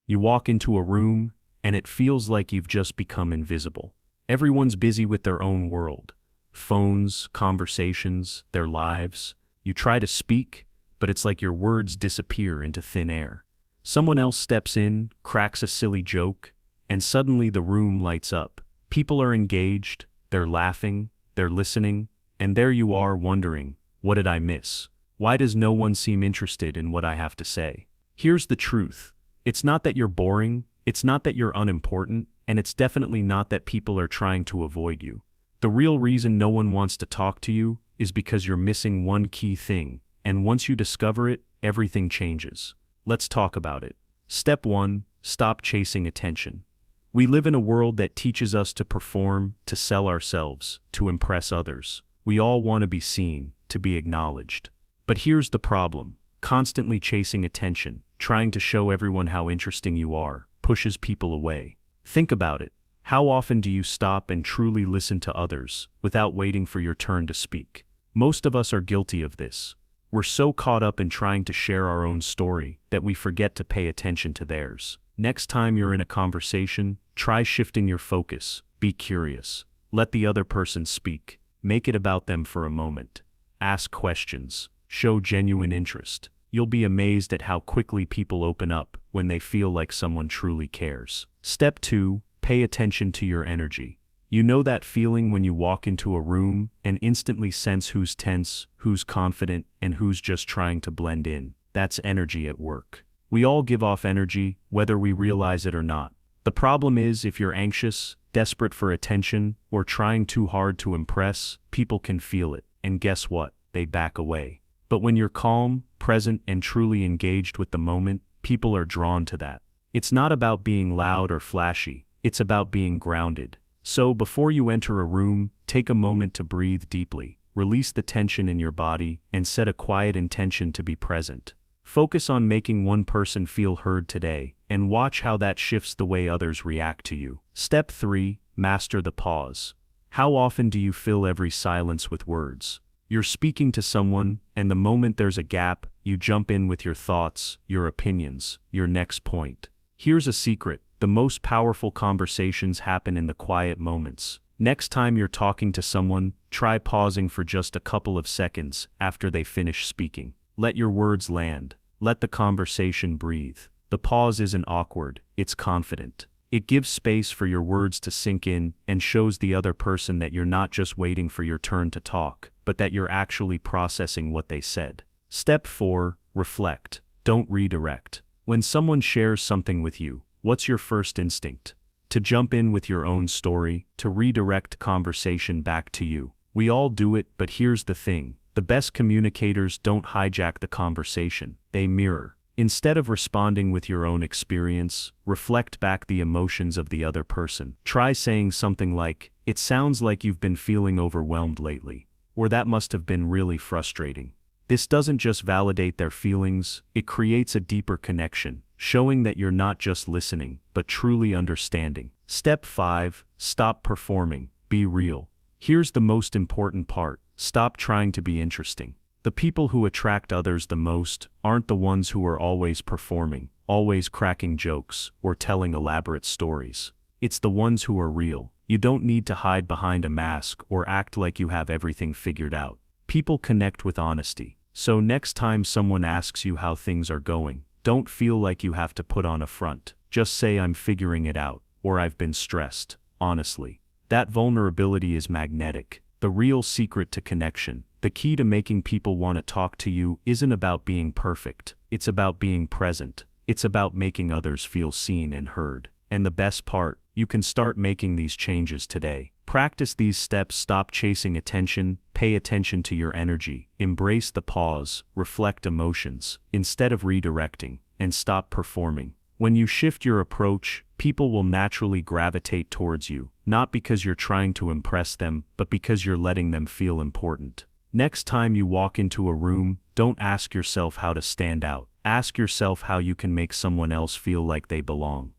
You walk into a room, and it feels like you've just become invisible. Everyone's busy with their own world. Phones, conversations, their lives. You try to speak, but it's like your words disappear into thin air. Someone else steps in, cracks a silly joke, and suddenly the room lights up. People are engaged, they're laughing, they're listening, and there you are wondering, what did I miss? Why does no one seem interested in what I have to say? Here's the truth. It's not that you're boring, it's not that you're unimportant, and it's definitely not that people are trying to avoid you. The real reason no one wants to talk to you is because you're missing one key thing, and once you discover it, everything changes. Let's talk about it. Step 1. Stop chasing attention. We live in a world that teaches us to perform, to sell ourselves, to impress others. We all want to be seen, to be acknowledged. But here's the problem. Constantly chasing attention, trying to show everyone how interesting you are, pushes people away. Think about it. How often do you stop and truly listen to others, without waiting for your turn to speak? Most of us are guilty of this. We're so caught up in trying to share our own story that we forget to pay attention to theirs. Next time you're in a conversation, try shifting your focus. Be curious. Let the other person speak. Make it about them for a moment. Ask questions. Show genuine interest. You'll be amazed at how quickly people open up when they feel like someone truly cares. Step 2. Pay attention to your energy. You know that feeling when you walk into a room and instantly sense who's tense, who's confident, and who's just trying to blend in. That's energy at work. We all give off energy, whether we realize it or not. The problem is, if you're anxious, desperate for attention, or trying too hard to impress, people can feel it, and guess what? They back away. But when you're calm, present, and truly engaged with the moment, people are drawn to that. It's not about being loud or flashy. It's about being grounded. So before you enter a room, take a moment to breathe deeply, release the tension in your body, and set a quiet intention to be present. Focus on making one person feel heard today, and watch how that shifts the way others react to you. Step 3. Master the pause. How often do you fill every silence with words? You're speaking to someone, and the moment there's a gap, you jump in with your thoughts, your opinions, your next point. Here's a secret. The most powerful conversations happen in the quiet moments. Next time you're talking to someone, try pausing for just a couple of seconds after they finish speaking. Let your words land. Let the conversation breathe. The pause isn't awkward, it's confident. It gives space for your words to sink in and shows the other person that you're not just waiting for your turn to talk, but that you're actually processing what they said. Step 4. Reflect. Don't redirect. When someone shares something with you, what's your first instinct? To jump in with your own story, to redirect conversation back to you. We all do it, but here's the thing. The best communicators don't hijack the conversation, they mirror. Instead of responding with your own experience, reflect back the emotions of the other person. Try saying something like, "It sounds like you've been feeling overwhelmed lately," or "That must have been really frustrating." This doesn't just validate their feelings, it creates a deeper connection, showing that you're not just listening, but truly understanding. Step 5. Stop performing. Be real. Here's the most important part. Stop trying to be interesting. The people who attract others the most aren't the ones who are always performing, always cracking jokes, or telling elaborate stories. It's the ones who are real. You don't need to hide behind a mask or act like you have everything figured out. People connect with honesty. So next time someone asks you how things are going, don't feel like you have to put on a front. Just say, "I'm figuring it out," or "I've been stressed," honestly. That vulnerability is magnetic. The real secret to connection, the key to making people want to talk to you, isn't about being perfect. It's about being present. It's about making others feel seen and heard. And the best part, you can start making these changes today. Practice these steps. Stop chasing attention, pay attention to your energy, embrace the pause, reflect emotions, instead of redirecting, and stop performing. When you shift your approach, people will naturally gravitate towards you, not because you're trying to impress them, but because you're letting them feel important. Next time you walk into a room, don't ask yourself how to stand out. Ask yourself how you can make someone else feel like they belong.